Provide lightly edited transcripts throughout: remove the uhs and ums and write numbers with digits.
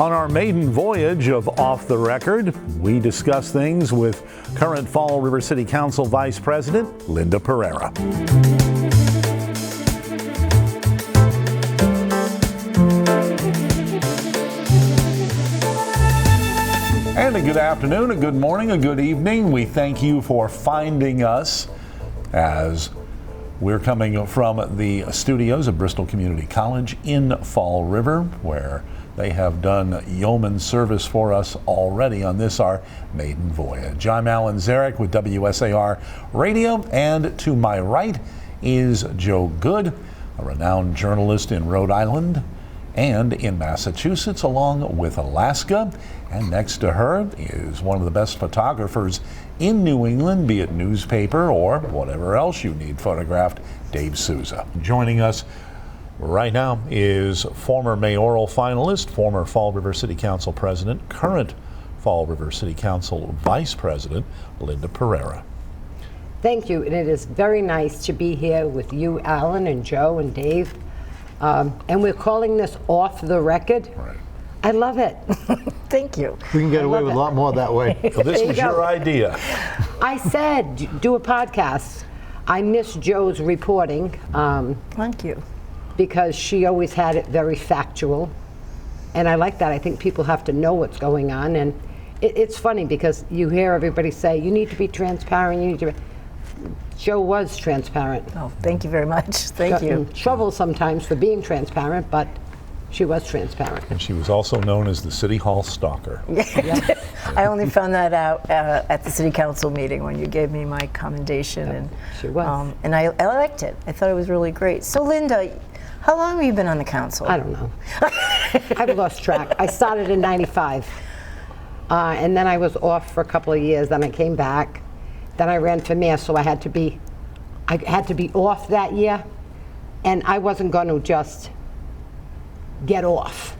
On our maiden voyage of Off the Record, we discuss things with current Fall River City Council Vice President Linda Pereira. And a good afternoon, a good morning, a good evening. We thank you for finding us as we're coming from the studios of Bristol Community College in Fall River, where they have done yeoman service for us already on this, our maiden voyage. I'm Alan Zarek with WSAR Radio, and to my right is Joe Good, a renowned journalist in Rhode Island and in Massachusetts, along with Alaska. And next to her is one of the best photographers in New England, be it newspaper or whatever else you need photographed, Dave Souza. Joining us right now is former mayoral finalist, former Fall River City Council President, current Fall River City Council Vice President, Linda Pereira. Thank you, and it is very nice to be here with you, Alan, and Joe, and Dave. And we're calling this Off the Record. Right. I love it. Thank you. We can get away with a lot more that way. So this was your idea. I said, do a podcast. I miss Joe's reporting. Thank you. Because she always had it very factual. And I like that. I think people have to know what's going on. And it's funny because you hear everybody say, you need to be transparent, you need to be. Joe was transparent. Oh, thank you very much. Thank you. Trouble sometimes for being transparent, but she was transparent. And she was also known as the City Hall Stalker. Yeah. I only found that out at the City Council meeting when you gave me my commendation. Yep, and she was. And I liked it. I thought it was really great. So Linda, how long have you been on the council? I don't know. I've lost track. I started in '95. And then I was off for a couple of years. Then I came back. Then I ran for mayor, so I had to be off that year, and I wasn't going to just get off.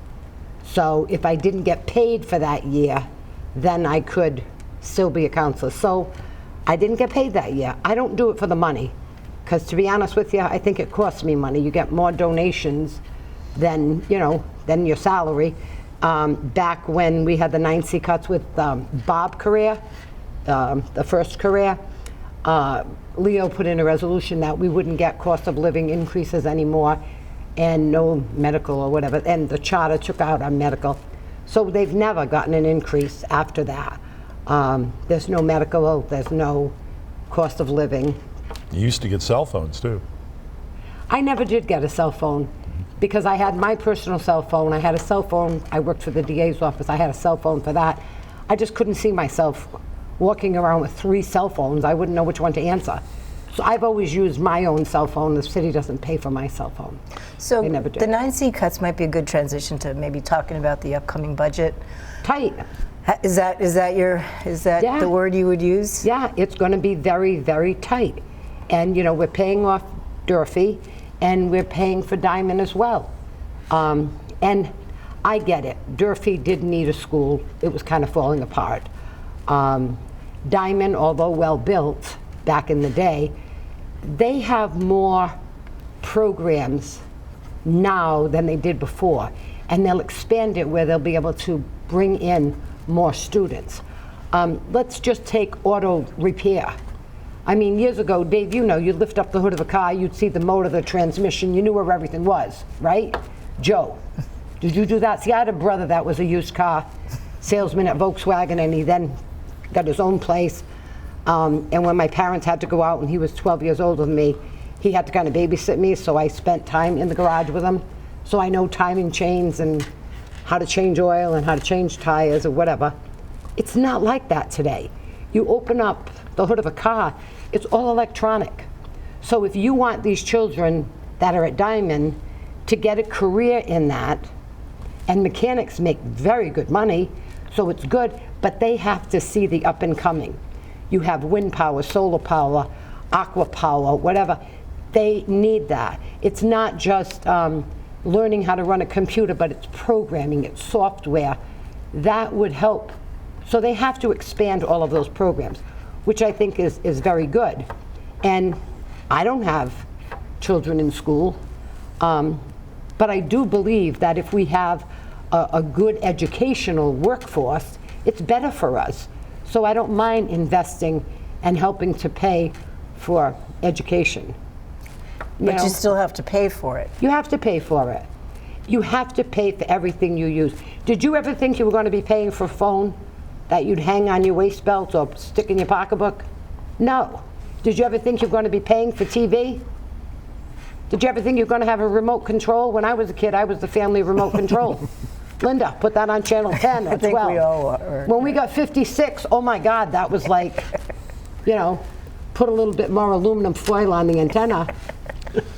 So if I didn't get paid for that year, then I could still be a councilor. So I didn't get paid that year. I don't do it for the money, because to be honest with you, I think it costs me money. You get more donations than your salary. Back when we had the 9C cuts with Bob Pereira. The first career, Leo put in a resolution that we wouldn't get cost of living increases anymore and no medical or whatever, and the charter took out our medical. So they've never gotten an increase after that. There's no medical, there's no cost of living. You used to get cell phones too. I never did get a cell phone because I had my personal cell phone. I had a cell phone, I worked for the DA's office, I had a cell phone for that. I just couldn't see myself walking around with 3 cell phones. I wouldn't know which one to answer. So I've always used my own cell phone. The city doesn't pay for my cell phone. So they never do. The 9C cuts might be a good transition to maybe talking about the upcoming budget. Tight. Is that the word you would use? Yeah, it's going to be very, very tight. And we're paying off Durfee, and we're paying for Diamond as well. And I get it. Durfee did need a school. It was kind of falling apart. Diamond, although well built back in the day, they have more programs now than they did before, and they'll expand it where they'll be able to bring in more students. Let's just take auto repair. I mean, years ago, Dave, you'd lift up the hood of a car, you'd see the motor, the transmission, you knew where everything was, right? Joe, did you do that? See, I had a brother that was a used car salesman at Volkswagen, and he then got his own place. And when my parents had to go out, and he was 12 years older than me, he had to kind of babysit me, so I spent time in the garage with him. So I know timing chains and how to change oil and how to change tires or whatever. It's not like that today. You open up the hood of a car, it's all electronic. So if you want these children that are at Diamond to get a career in that, and mechanics make very good money, so it's good, but they have to see the up and coming. You have wind power, solar power, aqua power, whatever. They need that. It's not just learning how to run a computer, but it's programming, it's software. That would help. So they have to expand all of those programs, which I think is very good. And I don't have children in school, but I do believe that if we have a good educational workforce, it's better for us. So I don't mind investing and helping to pay for education. But know? you still have to pay for it. You have to pay for it. You have to pay for everything you use. Did you ever think you were going to be paying for a phone that you'd hang on your waist belt or stick in your pocketbook? No. Did you ever think you were going to be paying for TV? Did you ever think you were going to have a remote control? When I was a kid, I was the family remote control. Linda, put that on channel 10 or 12. I think we all are. When we got 56, oh my God, that was like, you know, put a little bit more aluminum foil on the antenna.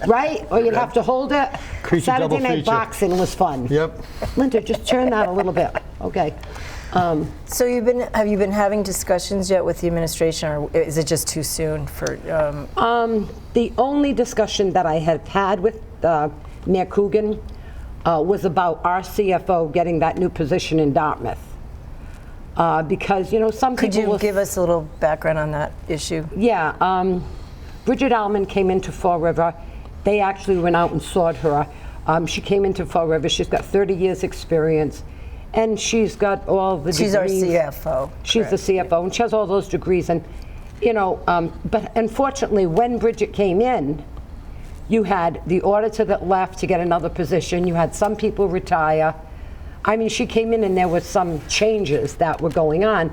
Right? Or you'd have to hold it. Creature Saturday double night feature. boxing was fun. Yep. Linda, just turn that a little bit. Okay. So have you been having discussions yet with the administration, or is it just too soon for? The only discussion that I have had with Mayor Coogan was about our CFO getting that new position in Dartmouth. Because, you know, some Could people you will give us a little background on that issue? Yeah, Bridget Allman came into Fall River. They actually went out and sought her. She came into Fall River. She's got 30 years experience, and she's got all the She's degrees. our CFO. She's the CFO, and she has all those degrees. And, you know, but unfortunately, when Bridget came in, you had the auditor that left to get another position. You had some people retire. I mean, she came in and there was some changes that were going on.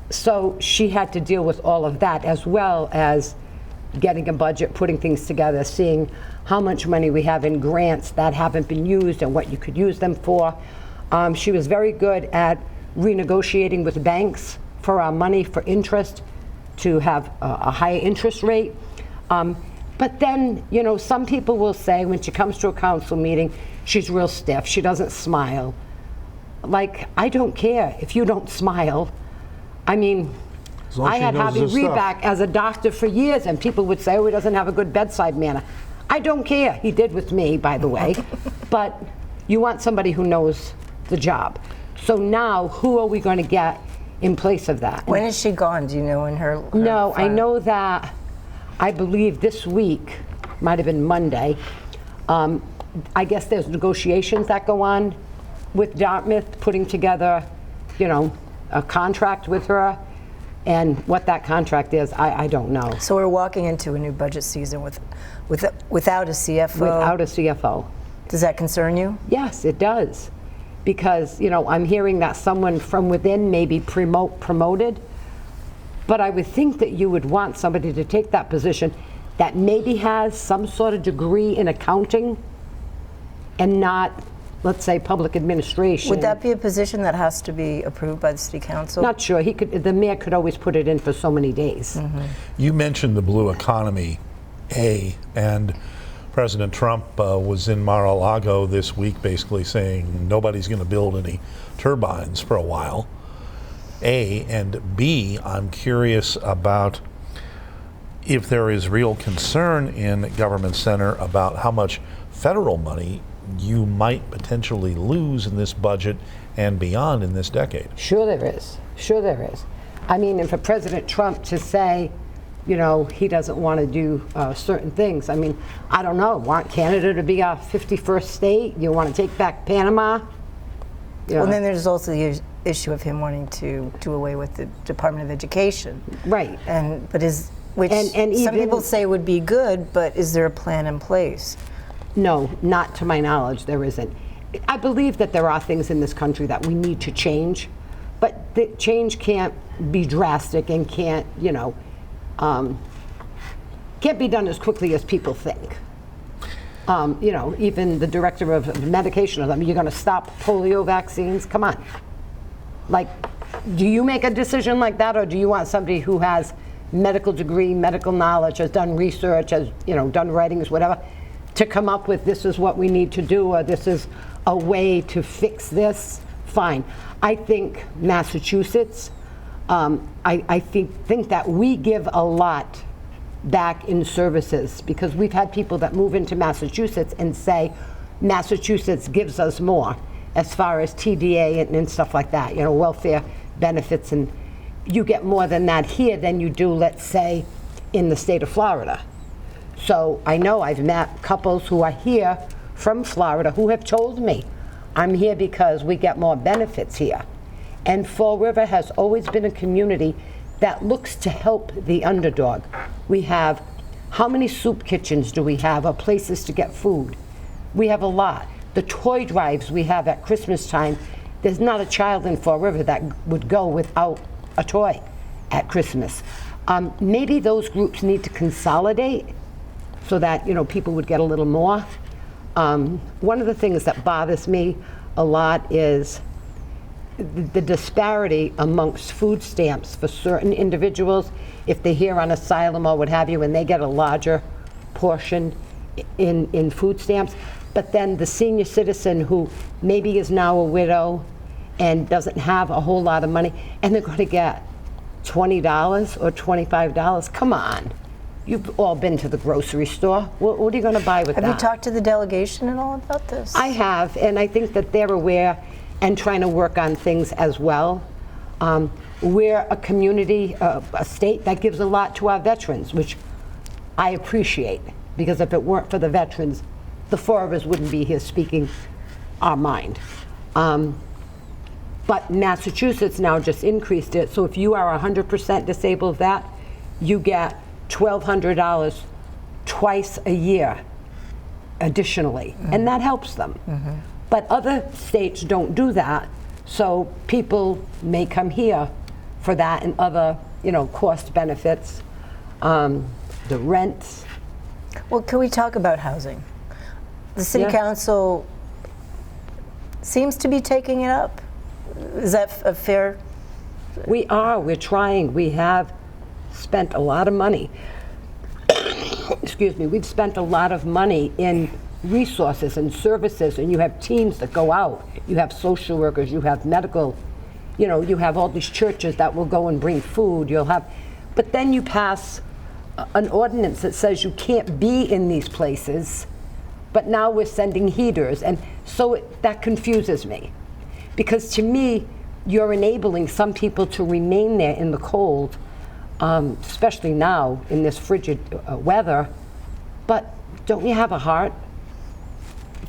So she had to deal with all of that, as well as getting a budget, putting things together, seeing how much money we have in grants that haven't been used and what you could use them for. She was very good at renegotiating with banks for our money, for interest, to have a higher interest rate. But then, you know, some people will say when she comes to a council meeting, she's real stiff, she doesn't smile. Like, I don't care if you don't smile. I mean, I had Harvey Reback as a doctor for years, and people would say, oh, he doesn't have a good bedside manner. I don't care. He did with me, by the way. But you want somebody who knows the job. So now, who are we going to get in place of that? When is she gone? Do you know when her No, I final- know that, I believe this week, might have been Monday, I guess there's negotiations that go on with Dartmouth, putting together, you know, a contract with her. And what that contract is, I don't know. So we're walking into a new budget season without a CFO. Without a CFO. Does that concern you? Yes, it does. Because, you know, I'm hearing that someone from within may be promoted. But I would think that you would want somebody to take that position that maybe has some sort of degree in accounting and not, let's say, public administration. Would that be a position that has to be approved by the city council? Not sure. The mayor could always put it in for so many days. Mm-hmm. You mentioned the blue economy, and President Trump was in Mar-a-Lago this week basically saying nobody's going to build any turbines for a while. A, and B, I'm curious about if there is real concern in Government Center about how much federal money you might potentially lose in this budget and beyond in this decade. Sure there is. Sure there is. I mean, and for President Trump to say, you know, he doesn't want to do certain things. I mean, I don't know. Want Canada to be our 51st state? You want to take back Panama? You know. Well, then there's also the issue of him wanting to do away with the Department of Education. Right. Which And some even- people say would be good, but is there a plan in place? No, not to my knowledge, there isn't. I believe that there are things in this country that we need to change, but the change can't be drastic and can't, you know, can't be done as quickly as people think. You know, even the director of medication, I mean, you're going to stop polio vaccines? Come on. Like, do you make a decision like that, or do you want somebody who has medical degree, medical knowledge, has done research, has, you know, done writings, whatever, to come up with this is what we need to do, or this is a way to fix this? Fine. I think Massachusetts, I think that we give a lot back in services, because we've had people that move into Massachusetts and say Massachusetts gives us more as far as TDA and stuff like that, you know, welfare benefits, and you get more than that here than you do, let's say, in the state of Florida. So I know I've met couples who are here from Florida who have told me, I'm here because we get more benefits here. And Fall River has always been a community that looks to help the underdog. We have, how many soup kitchens do we have, or places to get food? We have a lot. The toy drives we have at Christmas time, there's not a child in Fall River that would go without a toy at Christmas. Maybe those groups need to consolidate so that, you know, people would get a little more. One of the things that bothers me a lot is the disparity amongst food stamps for certain individuals. If they're here on asylum or what have you, and they get a larger portion in food stamps, but then the senior citizen who maybe is now a widow and doesn't have a whole lot of money, and they're going to get $20 or $25. Come on. You've all been to the grocery store. What are you going to buy with that? Have you talked to the delegation at all about this? I have, and I think that they're aware and trying to work on things as well. We're a community, a state that gives a lot to our veterans, which I appreciate, because if it weren't for the veterans, the four of us wouldn't be here speaking our mind. But Massachusetts now just increased it, so if you are 100% disabled vet, you get $1,200 twice a year additionally, and that helps them. But other states don't do that, so people may come here for that and other, you know, cost benefits, the rents. Well, can we talk about housing? The city Yeah. council seems to be taking it up. Is that a fair? We're trying. We have spent a lot of money. Excuse me, we've spent a lot of money in resources and services, and you have teams that go out. You have social workers, you have medical, you know, you have all these churches that will go and bring food. You'll have, but then you pass an ordinance that says you can't be in these places, but now we're sending heaters, and so that confuses me. Because to me, you're enabling some people to remain there in the cold, especially now in this frigid weather. But don't you have a heart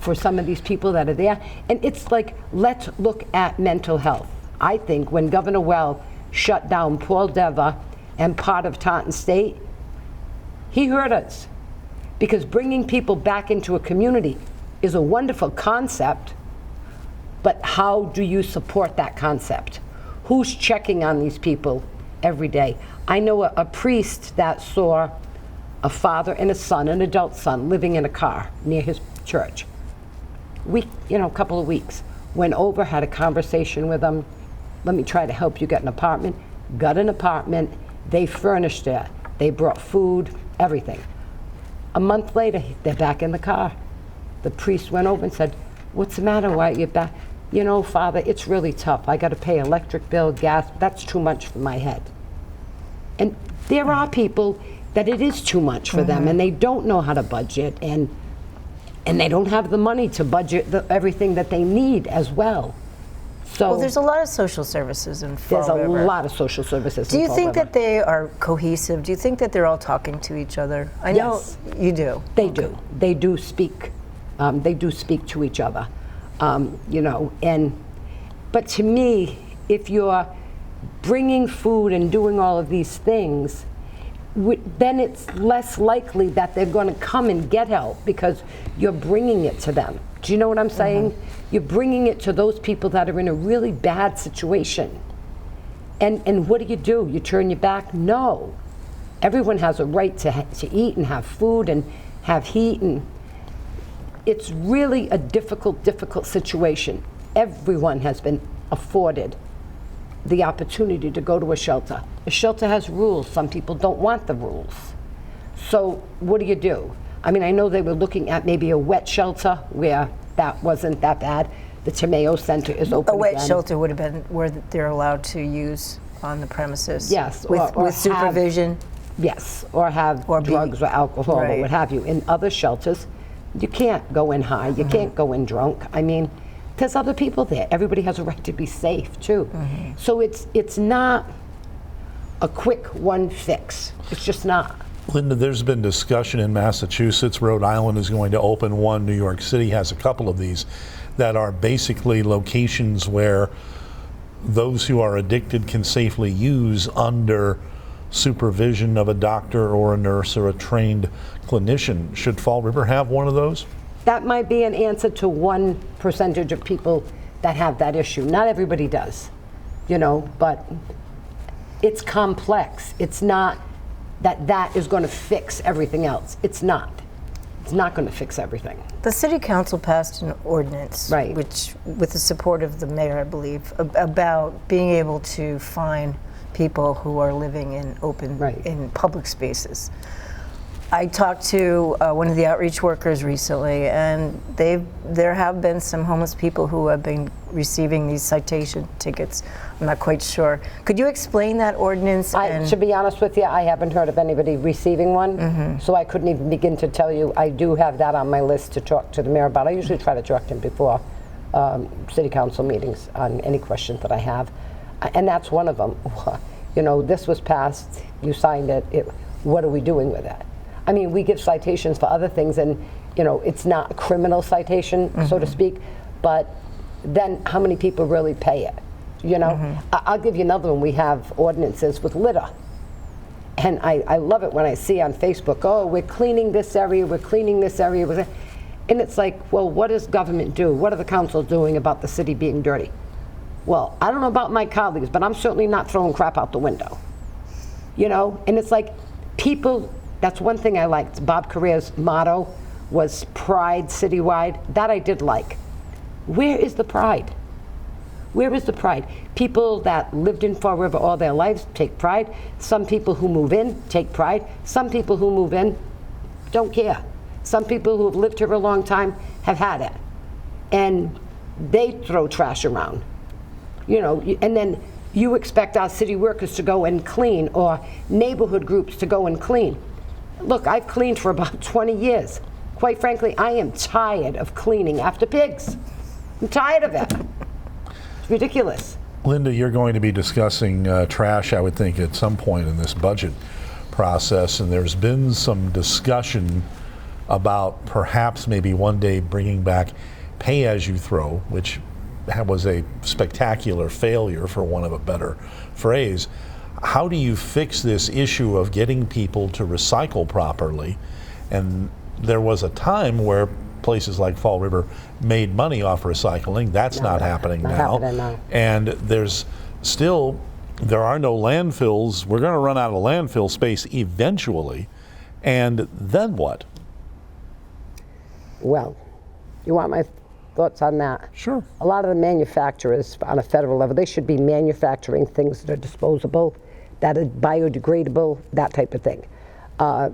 for some of these people that are there? And it's like, let's look at mental health. I think when Governor Well shut down Paul Deva and part of Taunton State, he hurt us. Because bringing people back into a community is a wonderful concept, but how do you support that concept? Who's checking on these people every day? I know a priest that saw a father and a son, an adult son, living in a car near his church. A couple of weeks. Went over, had a conversation with them. Let me try to help you get an apartment. Got an apartment. They furnished it. They brought food, everything. A month later, they're back in the car. The priest went over and said, "What's the matter? Why are you back?" "You know, Father, it's really tough. I got to pay electric bill, gas. That's too much for my head." And there are people that it is too much for them, and they don't know how to budget, and they don't have the money to budget everything that they need as well. So Well, there's a lot of social services in Fall there's a River. lot of social services. Do in you Fall think River. that they are cohesive? Do you think that they're all talking to each other? I know Yes. you do. They do. They do speak. They do speak to each other. But to me, if you're bringing food and doing all of these things, then it's less likely that they're going to come and get help because you're bringing it to them. Do you know what I'm saying? You're bringing it to those people that are in a really bad situation. And what do? You turn your back? No. Everyone has a right to eat and have food and have heat, and it's really a difficult situation. Everyone has been afforded the opportunity to go to a shelter. A shelter has rules. Some people don't want the rules. So what do? I mean, I know they were looking at maybe a wet shelter where that wasn't that bad. The Tomeo Center is open A wet again. shelter would have been where they're allowed to use on the premises. Yes, with or with supervision. Yes, or have Or be- drugs or alcohol or right. what have you. In other shelters, you can't go in high, you can't go in drunk. I mean, there's other people there. Everybody has a right to be safe too. So it's not a quick one fix. It's just not. Linda, there's been discussion in Massachusetts. Rhode Island is going to open one. New York City has a couple of these. that are basically locations where those who are addicted can safely use under supervision of a doctor or a nurse or a trained clinician. Should Fall River have one of those? That might be an answer to one percentage of people that have that issue. Not everybody does, but it's complex. It's not that is going to fix everything else. It's not. It's not going to fix everything. The city council passed an ordinance, right, which, with the support of the mayor, I believe, about being able to fine people who are living in in public spaces. I talked to one of the outreach workers recently, and there have been some homeless people who have been receiving these citation tickets. I'm not quite sure. Could you explain that ordinance? To be honest with you, I haven't heard of anybody receiving one, so I couldn't even begin to tell you. I do have that on my list to talk to the mayor about. I usually try to direct him before city council meetings on any questions that I have, and that's one of them. This was passed, you signed it, what are we doing with it? I mean, we give citations for other things, and it's not a criminal citation, so to speak, but then how many people really pay it? I'll give you another one. We have ordinances with litter, and I love it when I see on Facebook, oh, we're cleaning this area, we're cleaning this area, and it's like, well, what does government do? What are the councils doing about the city being dirty? Well, I don't know about my colleagues, but I'm certainly not throwing crap out the window, and it's like people. That's one thing I liked. Bob Pereira's motto was pride citywide. That I did like. Where is the pride? Where is the pride? People that lived in Fall River all their lives take pride. Some people who move in take pride. Some people who move in don't care. Some people who have lived here a long time have had it. And they throw trash around. And then you expect our city workers to go and clean, or neighborhood groups to go and clean. Look, I've cleaned for about 20 years. Quite frankly, I am tired of cleaning after pigs. I'm tired of it. It's ridiculous. Linda, you're going to be discussing trash, I would think, at some point in this budget process, and there's been some discussion about perhaps maybe one day bringing back pay as you throw, which was a spectacular failure, for want of a better phrase. How do you fix this issue of getting people to recycle properly? And there was a time where places like Fall River made money off recycling. That's not happening now. And there are no landfills. We're going to run out of landfill space eventually. And then what? Well, you want my thoughts on that? Sure. A lot of the manufacturers on a federal level, they should be manufacturing things that are disposable, that are biodegradable, that type of thing.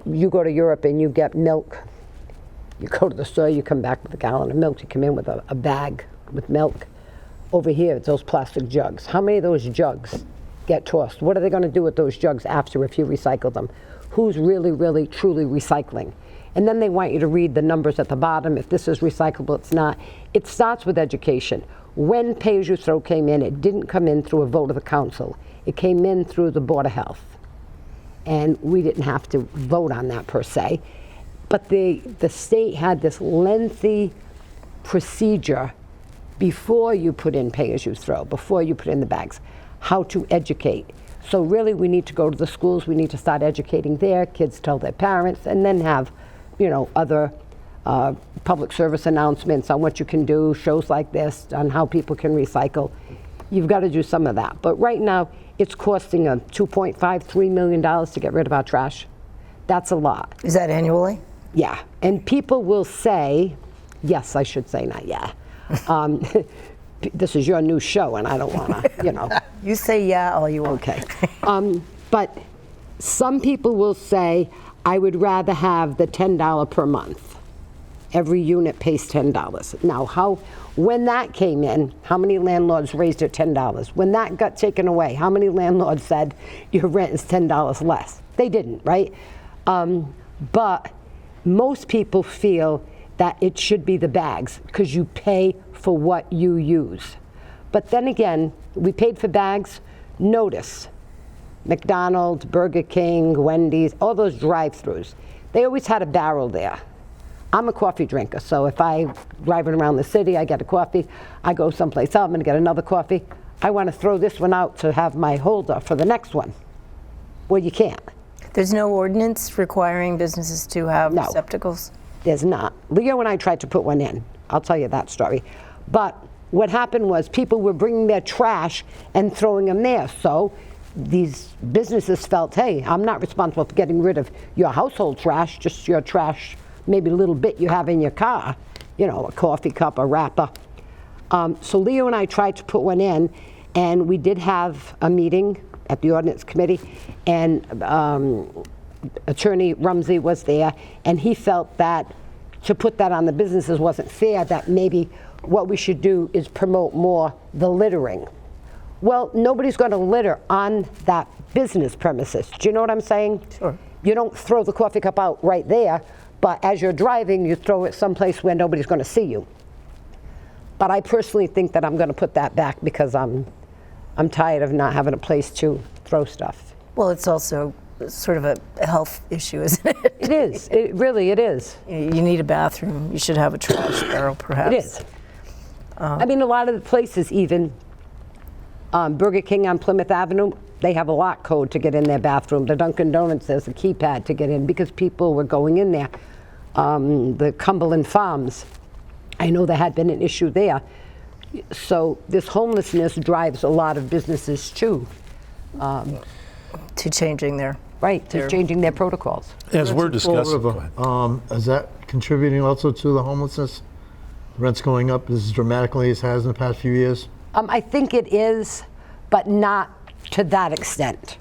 You go to Europe and you get milk. You go to the store, you come back with a gallon of milk. You come in with a bag with milk. Over here, it's those plastic jugs. How many of those jugs get tossed? What are they going to do with those jugs after if you recycle them? Who's really, really, truly recycling? And then they want you to read the numbers at the bottom. If this is recyclable, it's not. It starts with education. When pay-as-you-throw came in, it didn't come in through a vote of the council. It came in through the Board of Health. And we didn't have to vote on that per se. But the state had this lengthy procedure before you put in pay-as-you-throw, before you put in the bags, how to educate. So really we need to go to the schools, we need to start educating there, kids tell their parents, and then have other public service announcements on what you can do, shows like this, on how people can recycle. You've got to do some of that. But right now, it's costing $2.5–3 million to get rid of our trash. That's a lot. Is that annually? Yeah. And people will say, yes, I should say not yeah. This is your new show, and I don't want to, You say yeah all you want. Okay. But some people will say, I would rather have the $10 per month. Every unit pays $10. Now, when that came in, how many landlords raised it $10? When that got taken away, how many landlords said your rent is $10 less? They didn't, right? But most people feel that it should be the bags because you pay for what you use. But then again, we paid for bags. Notice, McDonald's, Burger King, Wendy's, all those drive-thrus, they always had a barrel there. I'm a coffee drinker, so if I'm driving around the city, I get a coffee, I go someplace else, I'm gonna get another coffee. I wanna throw this one out to have my holder for the next one. Well, you can't. There's no ordinance requiring businesses to have No. receptacles? There's not. Leo and I tried to put one in. I'll tell you that story. But what happened was people were bringing their trash and throwing them there. So these businesses felt, hey, I'm not responsible for getting rid of your household trash, just your trash, maybe a little bit you have in your car, you know, a coffee cup, a wrapper. So Leo and I tried to put one in, and we did have a meeting at the ordinance committee, and Attorney Rumsey was there, and he felt that to put that on the businesses wasn't fair, that maybe what we should do is promote more the littering. Well, nobody's going to litter on that business premises. Do you know what I'm saying? Sure. You don't throw the coffee cup out right there, but as you're driving, you throw it someplace where nobody's going to see you. But I personally think that I'm going to put that back because I'm tired of not having a place to throw stuff. Well, it's also sort of a health issue, isn't it? It is. It really, it is. You need a bathroom. You should have a trash barrel, perhaps. It is. I mean, a lot of the places, even Burger King on Plymouth Avenue, they have a lock code to get in their bathroom. The Dunkin' Donuts has a keypad to get in because people were going in there. The Cumberland Farms, I know there had been an issue there. So this homelessness drives a lot of businesses too. To changing their... Right, to changing their protocols. As we're Fall discussing, River, is that contributing also to the homelessness? Rents going up as dramatically as it has in the past few years? I think it is, but not to that extent.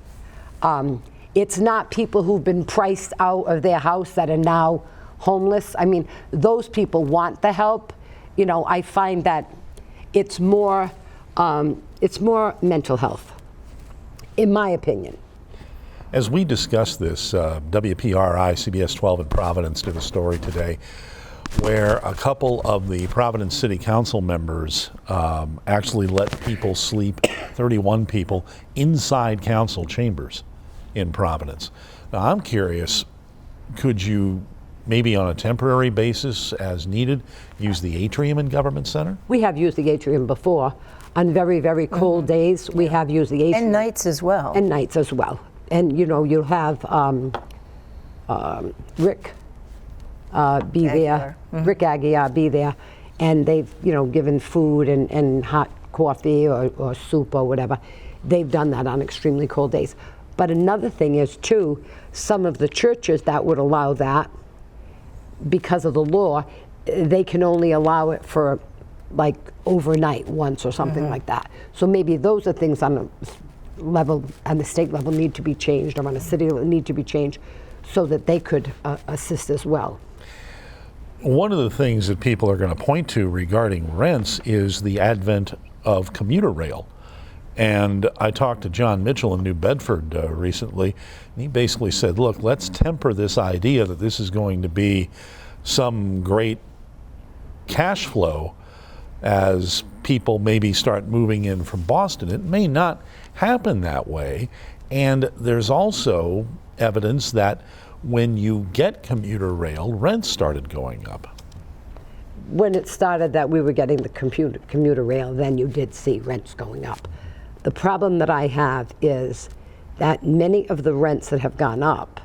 It's not people who've been priced out of their house that are now homeless. I mean, those people want the help. You know, I find that it's more mental health, in my opinion. as we discuss this, WPRI, CBS 12 in Providence did a story today where a couple of the Providence City Council members actually let people sleep, 31 people, inside council chambers in Providence. Now, I'm curious, could you maybe on a temporary basis as needed use the atrium in Government Center? We have used the atrium before. On very, very cold days, we have used the atrium. And nights as well. And nights as well. And, you know, you'll have Rick be there, Rick Aguiar be there, and they've, you know, given food and hot coffee or soup or whatever. They've done that on extremely cold days. But another thing is, too, some of the churches that would allow that, because of the law, they can only allow it for like overnight once or something like that. So maybe those are things on a level, on the state level, need to be changed, or on a city level need to be changed, so that they could assist as well. One of the things that people are going to point to regarding rents is the advent of commuter rail. And I talked to John Mitchell in New Bedford recently, and he basically said, look, let's temper this idea that this is going to be some great cash flow as people maybe start moving in from Boston. It may not happen that way. And there's also evidence that when you get commuter rail, rents started going up. When it started that we were getting the commuter rail, then you did see rents going up. The problem that I have is that many of the rents that have gone up,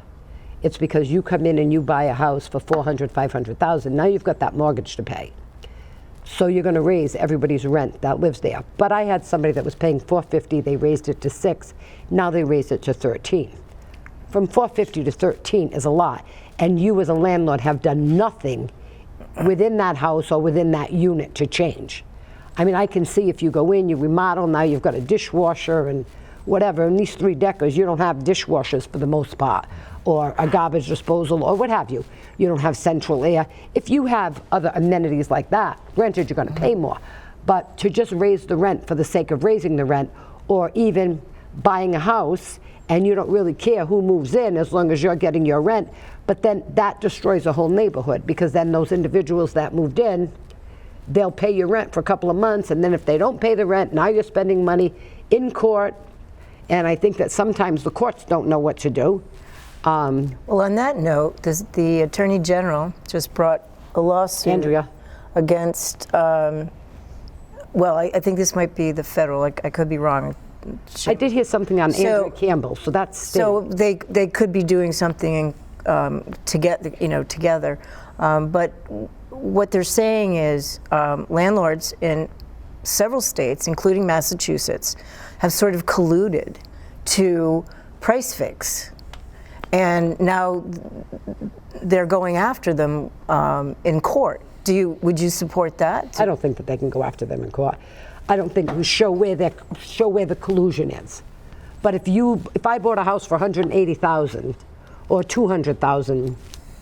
it's because you come in and you buy a house for $400,000, $500,000. Now you've got that mortgage to pay. So you're going to raise everybody's rent that lives there. But I had somebody that was paying $450, they raised it to $6, now they raised it to $13. From $450 to $13 is a lot. And you as a landlord have done nothing within that house or within that unit to change. I mean, I can see if you go in, you remodel, now you've got a dishwasher and whatever. In these three decades, you don't have dishwashers for the most part, or a garbage disposal, or what have you. You don't have central air. If you have other amenities like that, granted, you're going to pay more. But to just raise the rent for the sake of raising the rent, or even buying a house, and you don't really care who moves in as long as you're getting your rent, but then that destroys a whole neighborhood, because then those individuals that moved in, they'll pay your rent for a couple of months, and then if they don't pay the rent, now you're spending money in court, and I think that sometimes the courts don't know what to do. Well, on that note, the Attorney General just brought a lawsuit Andrea. against, well, I think this might be the federal, I could be wrong. I did hear something on So- Andrea Campbell, so that's state. So they could be doing something together. But what they're saying is landlords in several states, including Massachusetts, have sort of colluded to price fix. And now they're going after them in court. Would you support that? I don't think that they can go after them in court. I don't think we show where the collusion is. But if I bought a house for $180,000 or $200,000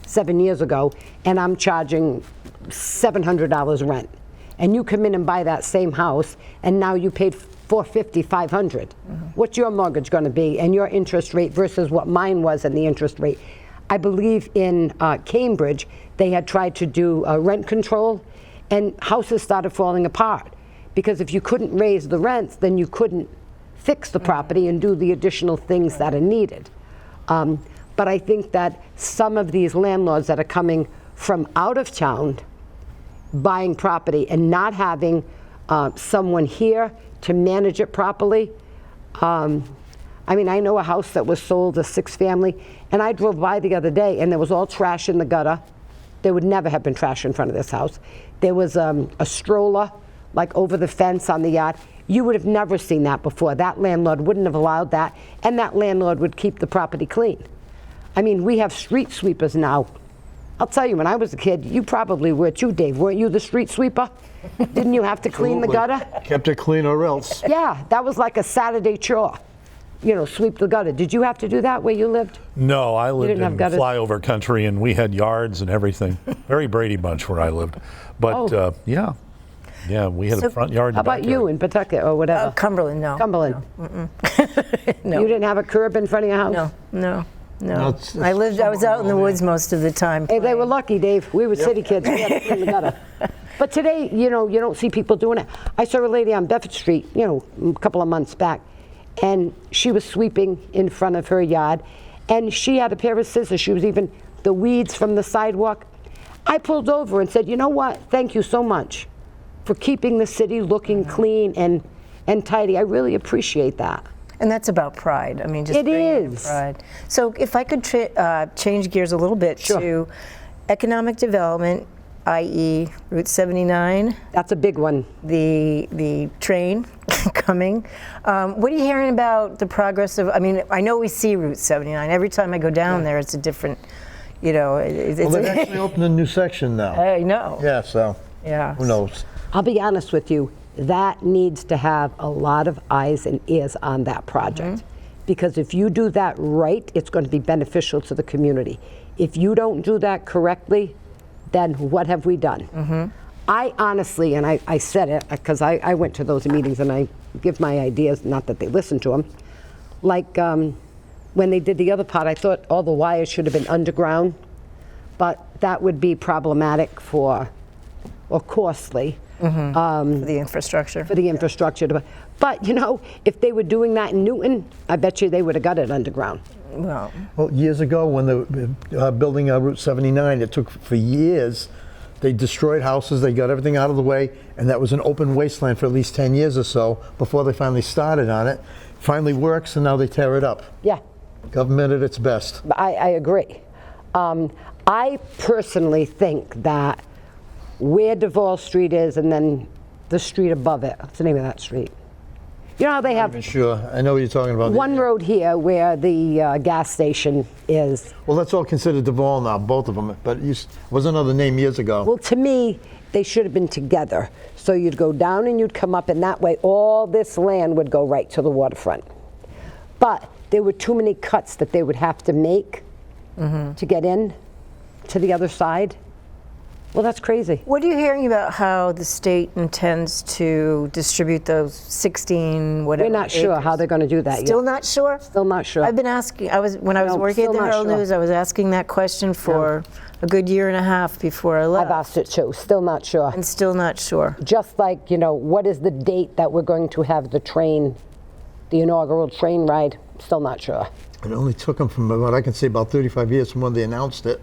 7 years ago, and I'm charging $700 rent, and you come in and buy that same house, and now you paid $450, $500, what's your mortgage going to be, and your interest rate versus what mine was and the interest rate? I believe in Cambridge, they had tried to do rent control, and houses started falling apart. Because if you couldn't raise the rents, then you couldn't fix the property and do the additional things that are needed. But I think that some of these landlords that are coming from out of town, buying property and not having someone here to manage it properly. I mean, I know a house that was sold, a 6-family, and I drove by the other day and there was all trash in the gutter. There would never have been trash in front of this house. There was a stroller like over the fence on the yard. You would have never seen that before. That landlord wouldn't have allowed that, and that landlord would keep the property clean. I mean, we have street sweepers now. I'll tell you, when I was a kid, you probably were too, Dave. Weren't you the street sweeper? Didn't you have to clean the gutter? Kept it clean or else. Yeah, that was like a Saturday chore. You know, sweep the gutter. Did you have to do that where you lived? No, I lived didn't have in gutters? flyover country, and we had yards and everything. Very Brady Bunch where I lived. But yeah, we had a front yard. How about you in Pawtucket or whatever? Cumberland, no. Cumberland. No. You didn't have a curb in front of your house? No. it's I was out in the woods most of the time. Hey, they were playing. lucky, Dave. We were city kids. We had to clean the gutter. But today, you know, you don't see people doing it. I saw a lady on Bedford Street, you know, a couple of months back, and she was sweeping in front of her yard, and she had a pair of scissors. She was even the weeds from the sidewalk. I pulled over and said, you know what? Thank you so much for keeping the city looking clean and tidy. I really appreciate that. And that's about pride. I mean, just It bringing in is. pride. So if I could change gears a little bit Sure. to economic development, i.e. Route 79, That's a big one. the train coming. What are you hearing about the progress of, I mean, I know we see Route 79. Every time I go down there, it's a different, you know, it's Well, they've actually opened a new section now. I know. Yeah, so Yeah. who knows? I'll be honest with you, that needs to have a lot of eyes and ears on that project. Because if you do that right, it's going to be beneficial to the community. If you don't do that correctly, then what have we done? I honestly, and I said it because I went to those meetings and I give my ideas, not that they listen to them. Like when they did the other part, I thought all the wires should have been underground, but that would be problematic or costly. For the infrastructure. For the infrastructure. But, you know, if they were doing that in Newton, I bet you they would have got it underground. Well, Years ago, when they were building Route 79, it took for years. They destroyed houses, they got everything out of the way, and that was an open wasteland for at least 10 years or so before they finally started on it. Finally works, and now they tear it up. Yeah, Government at its best. I agree. I personally think that where Duval Street is and then the street above it, what's the name of that street? You know how they I'm have sure. I know what you're talking about. one road here where the gas station is. Well, that's all considered Duval now, both of them. But it was another name years ago. Well, to me, they should have been together. So you'd go down and you'd come up, and that way all this land would go right to the waterfront. But there were too many cuts that they would have to make to get in to the other side. Well, that's crazy. what are you hearing about how the state intends to distribute those 16 whatever? We're not sure acres? how they're going to do that Still yet. not sure? Still not sure. I've been asking, when I was No, working at still the not Herald sure. News, I was asking that question for a good year and a half before I left. I've asked it too. Still not sure. And still not sure. Just like, you know, what is the date that we're going to have the train, the inaugural train ride? Still not sure. It only took them, from what I can say, about 35 years from when they announced it.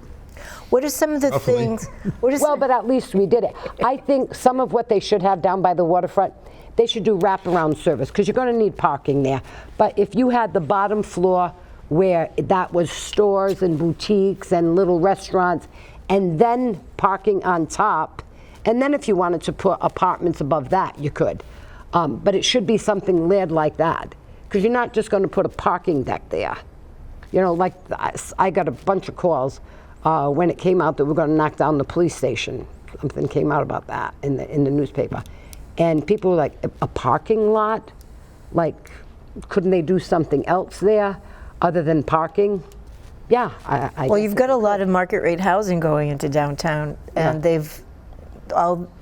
What are some of the Hopefully. things? What is Well, but at least we did it. I think some of what they should have down by the waterfront, they should do wraparound service because you're going to need parking there. But if you had the bottom floor where that was stores and boutiques and little restaurants, and then parking on top, and then if you wanted to put apartments above that, you could. But it should be something layered like that because you're not just going to put a parking deck there. You know, like I got a bunch of calls when it came out that we're going to knock down the police station. Something came out about that in the newspaper. And people were like, a parking lot? Like, couldn't they do something else there other than parking? Yeah. Well, you've got a lot of market rate housing going into downtown, and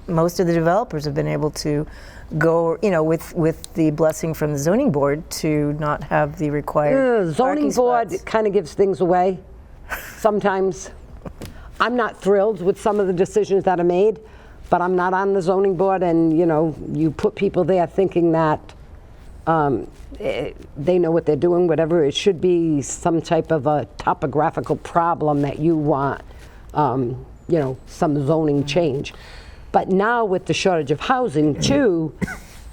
most of the developers have been able to go, you know, with the blessing from the zoning board to not have the required zoning parking board spots. kind of gives things away sometimes. I'm not thrilled with some of the decisions that are made, but I'm not on the zoning board, and you know, you put people there thinking that they know what they're doing, whatever. It should be some type of a topographical problem that you want, you know, some zoning change. But now with the shortage of housing too,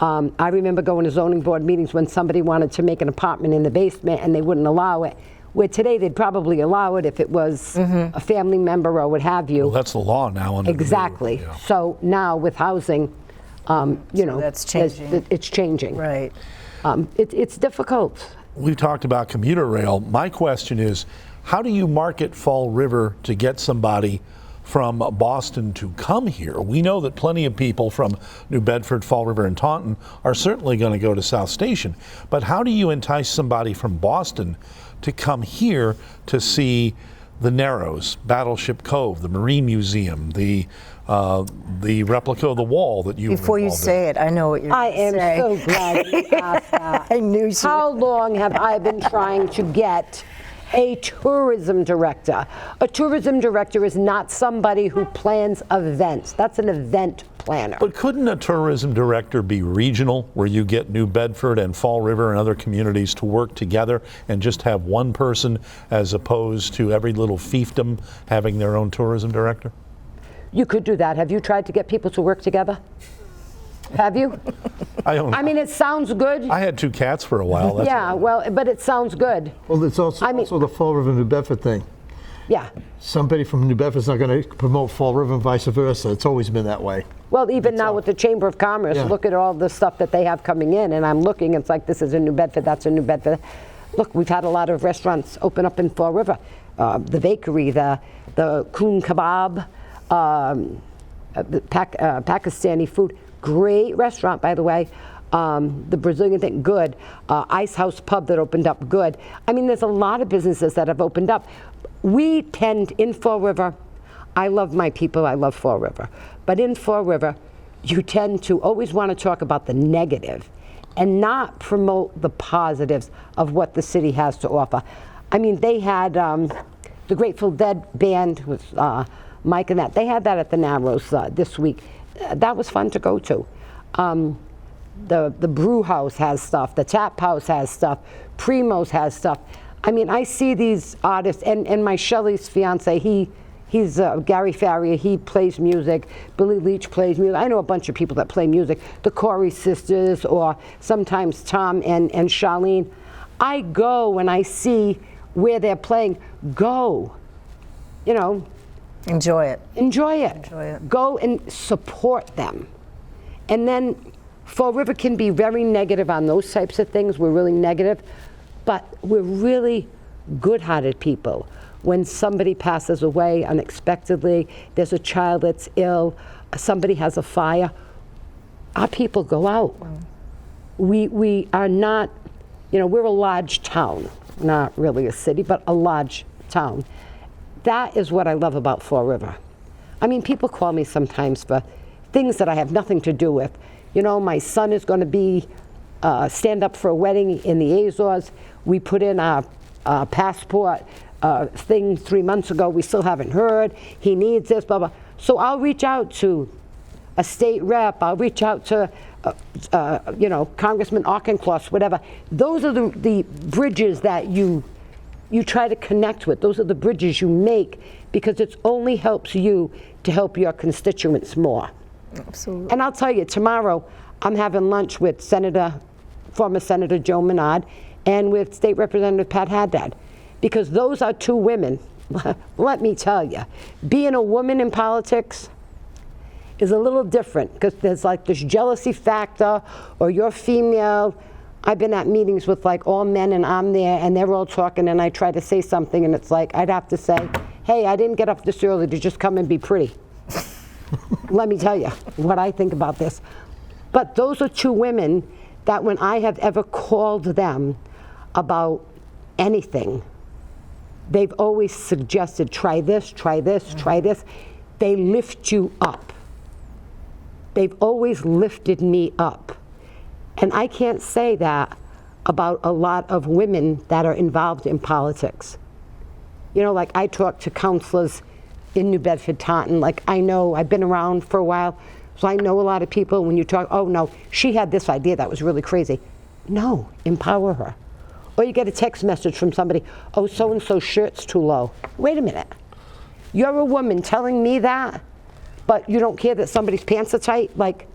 I remember going to zoning board meetings when somebody wanted to make an apartment in the basement and they wouldn't allow it. Where today they'd probably allow it if it was a family member or what have you. Well, that's the law now. Under the new, Exactly. yeah. So now with housing, you know, that's changing. It's changing. Right. It's difficult. We've talked about commuter rail. My question is, how do you market Fall River to get somebody from Boston to come here? We know that plenty of people from New Bedford, Fall River, and Taunton are certainly going to go to South Station. But how do you entice somebody from Boston to come here to see the Narrows, Battleship Cove, the Marine Museum, the replica of the wall that you Before you say it, I know what you're going to say. I am so glad you asked that. I knew you. How long have I been trying to get a tourism director? A tourism director is not somebody who plans events. That's an event planner. But couldn't a tourism director be regional, where you get New Bedford and Fall River and other communities to work together and just have one person as opposed to every little fiefdom having their own tourism director? You could do that. Have you tried to get people to work together? Have you? I don't know. I mean, it sounds good. I had 2 cats for a while. That's Yeah, well, but it sounds good. Well, it's also, I mean- also the Fall River New Bedford thing. Yeah. Somebody from New Bedford's not going to promote Fall River and vice versa. It's always been that way. Well, even now with the Chamber of Commerce, Yeah. look at all the stuff that they have coming in, and I'm looking, it's like this is a New Bedford, that's a New Bedford. Look, we've had a lot of restaurants open up in Fall River. The bakery, the Khoon Kebab, the Pakistani food, great restaurant, by the way. The Brazilian thing, good. Ice House Pub that opened up, good. I mean, there's a lot of businesses that have opened up. We tend, in Fall River, I love my people, I love Fall River. But in Fall River, you tend to always want to talk about the negative and not promote the positives of what the city has to offer. I mean, they had the Grateful Dead band with Mike and that. They had that at the Narrows this week. That was fun to go to. The Brew House has stuff. The Tap House has stuff. Primo's has stuff. I mean, I see these artists, and my Shelley's fiance, he's Gary Farrier, he plays music. Billy Leach plays music. I know a bunch of people that play music. The Corey sisters, or sometimes Tom and Charlene. I go and I see where they're playing. Go, you know. Enjoy it. Enjoy it. Enjoy it. Go and support them. And then Fall River can be very negative on those types of things. We're really negative, but we're really good-hearted people. When somebody passes away unexpectedly, there's a child that's ill, somebody has a fire, our people go out. We are not, you know, we're a large town, not really a city, but a large town. That is what I love about Fall River. I mean, people call me sometimes for things that I have nothing to do with. You know, my son is going to be stand up for a wedding in the Azores. We put in our passport thing 3 months ago. We still haven't heard. He needs this, blah, blah. So I'll reach out to a state rep. I'll reach out to, you know, Congressman Auchincloss, whatever. Those are the bridges that you you try to connect with. Those are the bridges you make, because it only helps you to help your constituents more. Absolutely. And I'll tell you, tomorrow I'm having lunch with former Senator Joe Menard and with State Representative Pat Haddad, because those are two women. Let me tell you, being a woman in politics is a little different, because there's like this jealousy factor, or you're female. I've been at meetings with like all men and I'm there and they're all talking and I try to say something and it's like I'd have to say, hey, I didn't get up this early to just come and be pretty. Let me tell you what I think about this. But those are two women that when I have ever called them about anything, they've always suggested, try this, try this, try this. They lift you up. They've always lifted me up. And I can't say that about a lot of women that are involved in politics. You know, like I talk to councilors in New Bedford, Taunton. Like I know, I've been around for a while, so I know a lot of people. When you talk, oh no, she had this idea that was really crazy. No, empower her. Or you get a text message from somebody, oh, so-and-so's shirt's too low. Wait a minute. You're a woman telling me that, but you don't care that somebody's pants are tight? Like,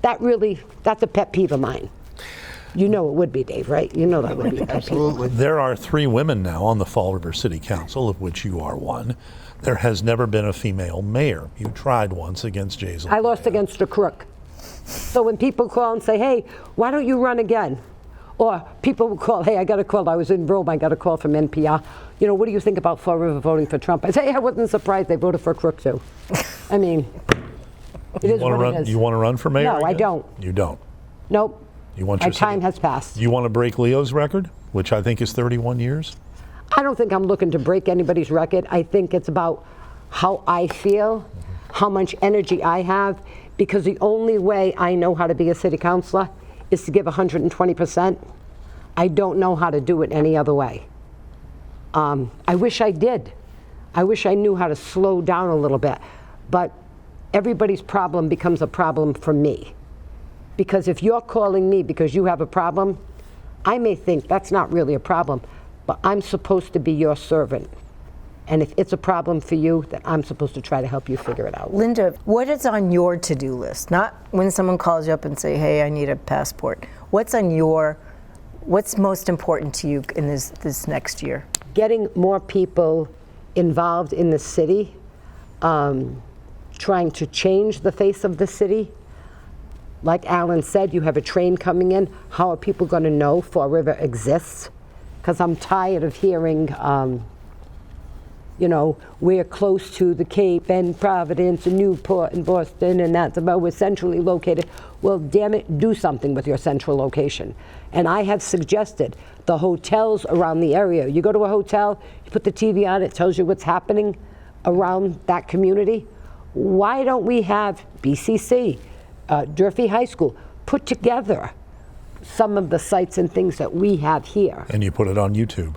that's a pet peeve of mine. You know it would be, Dave, right? You know that would be a pet peeve. Absolutely. There are 3 women now on the Fall River City Council, of which you are one. There has never been a female mayor. You tried once against Jazel. I lost against a crook. So when people call and say, hey, why don't you run again? Or people will call, hey, I got a call. I was in Rome. I got a call from NPR. You know, what do you think about Fall River voting for Trump? I say, I wasn't surprised they voted for a crook, too. I mean, it is what it is. You want to run for mayor? No, again? I don't. You don't? Nope. You want My your time city- has passed. You want to break Leo's record, which I think is 31 years? I don't think I'm looking to break anybody's record. I think it's about how I feel, how much energy I have, because the only way I know how to be a city councilor is to give 120%. I don't know how to do it any other way. I wish I did. I wish I knew how to slow down a little bit. But everybody's problem becomes a problem for me. Because if you're calling me because you have a problem, I may think that's not really a problem, but I'm supposed to be your servant. And if it's a problem for you, then I'm supposed to try to help you figure it out. Linda, what is on your to-do list? Not when someone calls you up and say, hey, I need a passport. What's most important to you in this next year? Getting more people involved in the city, trying to change the face of the city. Like Alan said, you have a train coming in. How are people going to know Fall River exists? Because I'm tired of hearing, you know, we're close to the Cape and Providence and Newport and Boston, and that's about we're centrally located. Well, damn it, do something with your central location. And I have suggested the hotels around the area. You go to a hotel, you put the TV on, it tells you what's happening around that community. Why don't we have BCC, Durfee High School, put together some of the sites and things that we have here? And you put it on YouTube.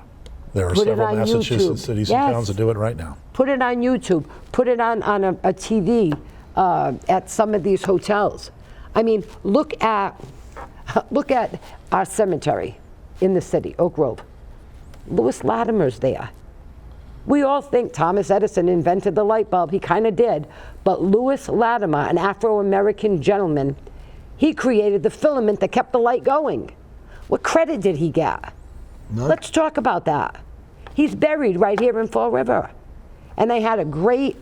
There are Put it several on Massachusetts YouTube. cities Yes. and towns that do it right now. Put it on YouTube. Put it on a TV at some of these hotels. I mean, look at our cemetery in the city, Oak Grove. Louis Latimer's there. We all think Thomas Edison invented the light bulb. He kind of did. But Louis Latimer, an Afro-American gentleman, he created the filament that kept the light going. What credit did he get? None. Let's talk about that. He's buried right here in Fall River. And they had a great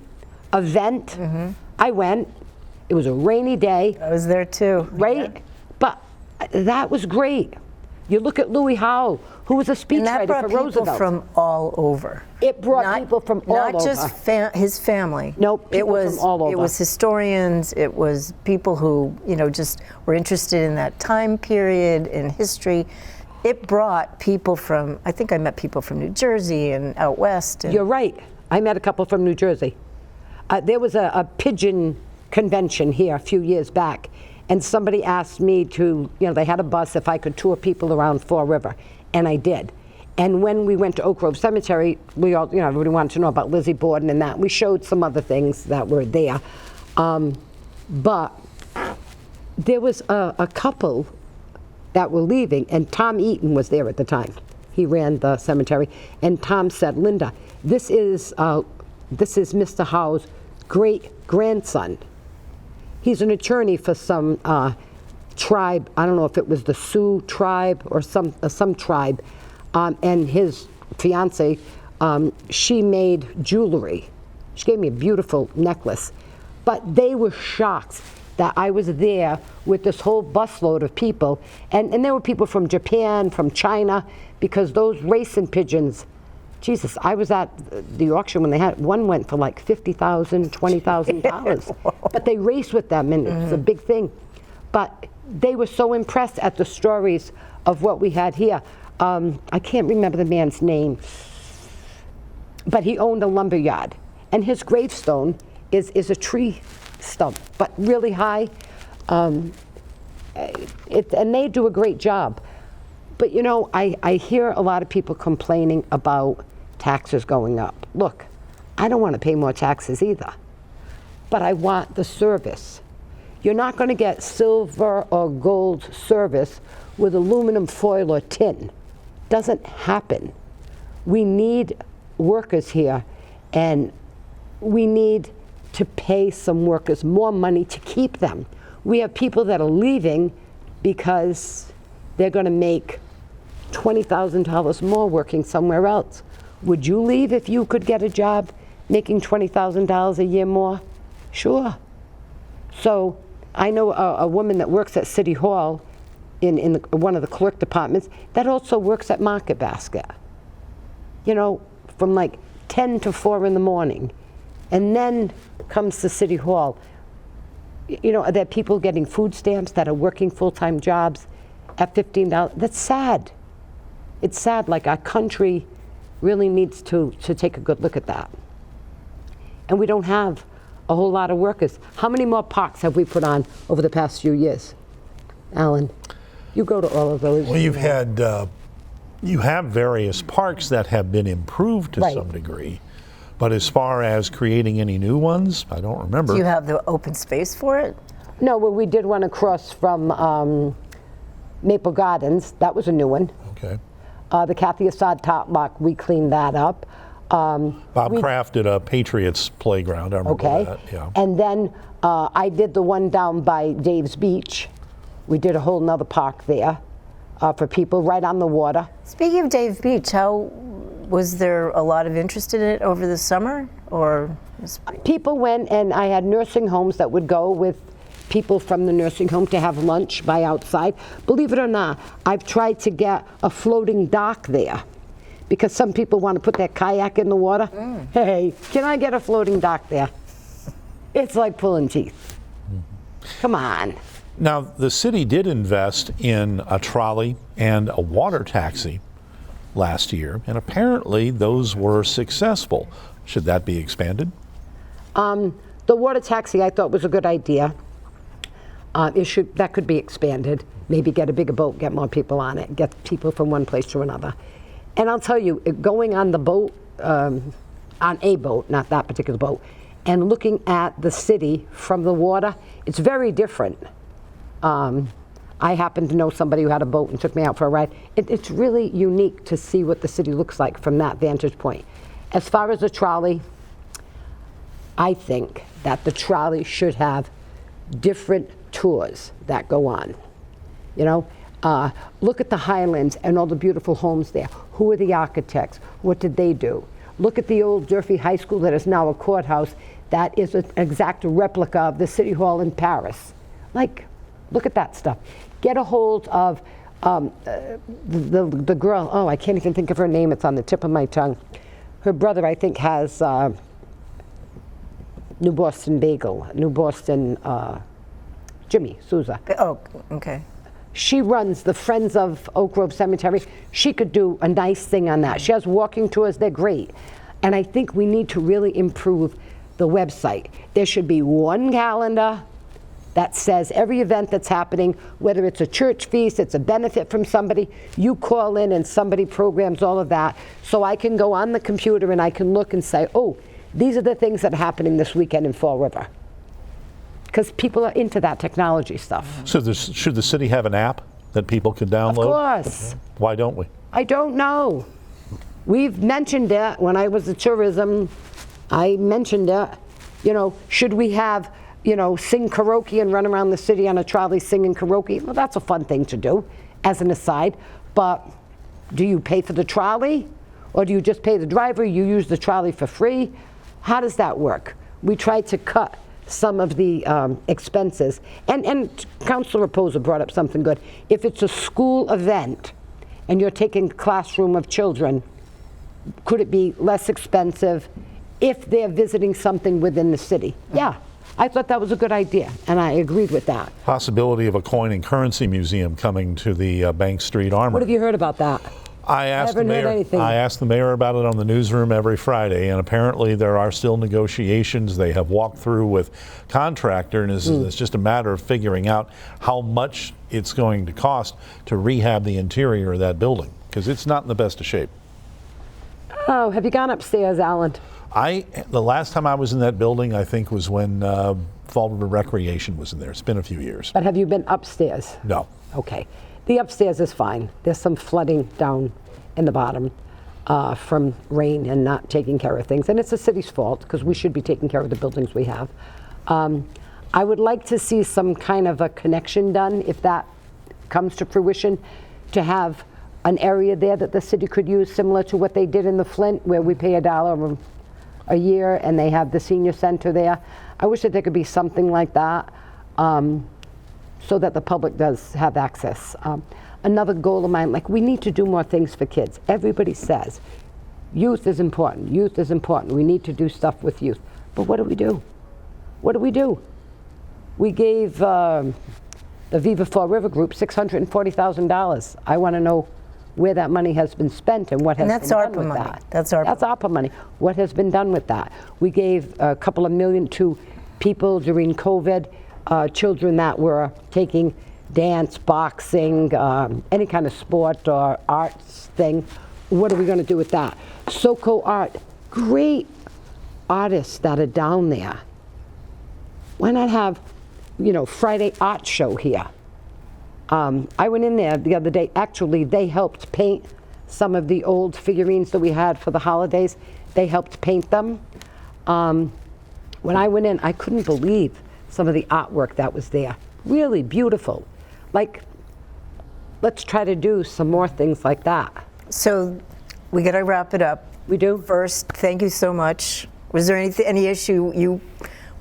event. Mm-hmm. I went. It was a rainy day. I was there too. Right? Yeah. But that was great. You look at Louis Howell, who was a speechwriter for Roosevelt. And that brought people from all over. It brought people from all over. Not just his family. Nope, it people was from all over. It was historians. It was people who just were interested in that time period in history. It brought people from. I think I met people from New Jersey and out west. And you're right. I met a couple from New Jersey. There was a pigeon convention here a few years back. And somebody asked me to, they had a bus, if I could tour people around Fall River, and I did. And when we went to Oak Grove Cemetery, we all, everybody wanted to know about Lizzie Borden and that. We showed some other things that were there. But there was a couple that were leaving, and Tom Eaton was there at the time. He ran the cemetery. And Tom said, Linda, this is Mr. Howe's great-grandson. He's an attorney for some tribe. I don't know if it was the Sioux tribe or some tribe. And his fiance, she made jewelry. She gave me a beautiful necklace. But they were shocked that I was there with this whole busload of people. And there were people from Japan, from China, because those racing pigeons, Jesus, I was at the auction when they had, one went for like $50,000, $20,000. But they race with them, and it's a big thing. But they were so impressed at the stories of what we had here. I can't remember the man's name, but he owned a lumber yard. And his gravestone is a tree stump, but really high. And they do a great job. But you know, I hear a lot of people complaining about taxes going up. Look, I don't want to pay more taxes either, but I want the service. You're not going to get silver or gold service with aluminum foil or tin. Doesn't happen. We need workers here, and we need to pay some workers more money to keep them. We have people that are leaving because they're going to make $20,000 more working somewhere else. Would you leave if you could get a job making $20,000 a year more? Sure. So I know a woman that works at City Hall in one of the clerk departments that also works at Market Basket. You know, from like 10 to 4 in the morning, and then comes to City Hall. You know, there are people getting food stamps that are working full-time jobs at $15. That's sad. It's sad. Like, our country really needs to take a good look at that. And we don't have a whole lot of workers. How many more parks have we put on over the past few years? Alan, you go to all of those. Well, you have various parks that have been improved to some degree. But as far as creating any new ones, I don't remember. Do you have the open space for it? No, well, we did one across from Maple Gardens. That was a new one. Okay. The Kathy Assad Top Block, we cleaned that up. Bob Kraft did a Patriots playground. I remember that. Yeah. And then I did the one down by Dave's Beach. We did a whole nother park there for people right on the water. Speaking of Dave Beach, was there a lot of interest in it over the summer, or? People went, and I had nursing homes that would go with people from the nursing home to have lunch by outside. Believe it or not, I've tried to get a floating dock there because some people want to put their kayak in the water. Hey, can I get a floating dock there? It's like pulling teeth. Come on. Now, the city did invest in a trolley and a water taxi last year, and apparently those were successful. Should that be expanded? The water taxi I thought was a good idea. That could be expanded. Maybe get a bigger boat, get more people on it, get people from one place to another. And I'll tell you, going on the boat, on a boat, not that particular boat, and looking at the city from the water, it's very different. I happen to know somebody who had a boat and took me out for a ride. It's really unique to see what the city looks like from that vantage point. As far as the trolley, I think that the trolley should have different tours that go on. You know, look at the Highlands and all the beautiful homes there. Who are the architects? What did they do? Look at the old Durfee High School that is now a courthouse. That is an exact replica of the City Hall in Paris. Like, look at that stuff. Get a hold of the girl, oh, I can't even think of her name, it's on the tip of my tongue. Her brother, I think, has New Boston Bagel, New Boston, Jimmy Souza. Oh, okay. She runs the Friends of Oak Grove Cemetery. She could do a nice thing on that. She has walking tours, they're great. And I think we need to really improve the website. There should be one calendar that says every event that's happening, whether it's a church feast, it's a benefit from somebody, you call in and somebody programs all of that. So I can go on the computer and I can look and say, oh, these are the things that are happening this weekend in Fall River. Because people are into that technology stuff. So should the city have an app that people can download? Of course. Why don't we? I don't know. We've mentioned it when I was at tourism. I mentioned it. You know, should we have, you know, sing karaoke and run around the city on a trolley singing karaoke? Well, that's a fun thing to do, as an aside. But do you pay for the trolley? Or do you just pay the driver? You use the trolley for free? How does that work? We tried to cut some of the expenses. And Councilor Reposa brought up something good. If it's a school event and you're taking a classroom of children, could it be less expensive if they're visiting something within the city? Yeah, I thought that was a good idea, and I agreed with that. Possibility of a coin and currency museum coming to the Bank Street Armory. What have you heard about that? I asked the mayor about it on the newsroom every Friday, and apparently there are still negotiations they have walked through with contractor, and it's just a matter of figuring out how much it's going to cost to rehab the interior of that building, because it's not in the best of shape. Oh, have you gone upstairs, Alan? The last time I was in that building, I think, was when Fall River Recreation was in there. It's been a few years. But have you been upstairs? No. Okay. The upstairs is fine. There's some flooding down in the bottom from rain and not taking care of things. And it's the city's fault, because we should be taking care of the buildings we have. I would like to see some kind of a connection done, if that comes to fruition, to have an area there that the city could use, similar to what they did in the Flint, where we pay $1 a year and they have the senior center there. I wish that there could be something like that. So that the public does have access. Another goal of mine, like, we need to do more things for kids. Everybody says youth is important, youth is important. We need to do stuff with youth. But what do we do? What do we do? We gave the Viva Fall River group $640,000. I want to know where that money has been spent and what has been done with that. That's ARPA money. What has been done with that? We gave a couple of million to people during COVID. Children that were taking dance, boxing, any kind of sport or arts thing. What are we going to do with that? SoCo Art, great artists that are down there. Why not have, you know, Friday art show here? I went in there the other day. Actually, they helped paint some of the old figurines that we had for the holidays. They helped paint them. When I went in, I couldn't believe some of the artwork that was there. Really beautiful. Like, let's try to do some more things like that. So we got to wrap it up. We do? First, thank you so much. Was there any issue you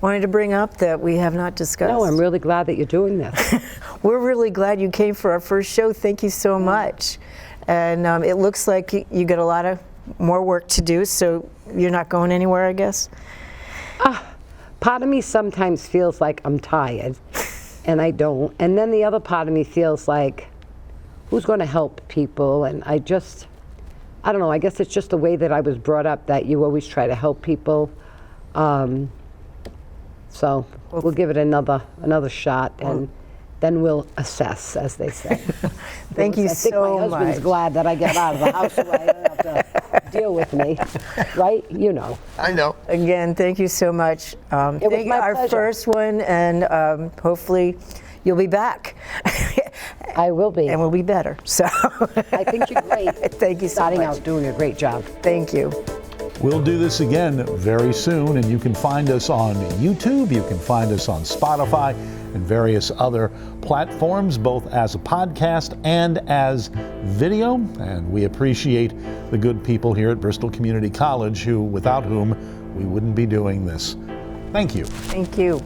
wanted to bring up that we have not discussed? No, I'm really glad that you're doing this. We're really glad you came for our first show. Thank you so much. And it looks like you got a lot of more work to do, so you're not going anywhere, I guess? Part of me sometimes feels like I'm tired, and I don't. And then the other part of me feels like, who's going to help people? And I don't know, I guess it's just the way that I was brought up, that you always try to help people. So we'll give it another shot, and then we'll assess, as they say. Thank you so much. I think my husband's glad that I get out of the house so I don't have to deal with me, right? You know. I know. Again, thank you so much. It was my our pleasure. First one, and hopefully you'll be back. I will be. And we'll be better. So I think you're great. Thank you so Starting much. out doing a great job. Thank you. We'll do this again very soon, and you can find us on YouTube, you can find us on Spotify and various other platforms, both as a podcast and as video. And we appreciate the good people here at Bristol Community College, without whom we wouldn't be doing this. Thank you. Thank you.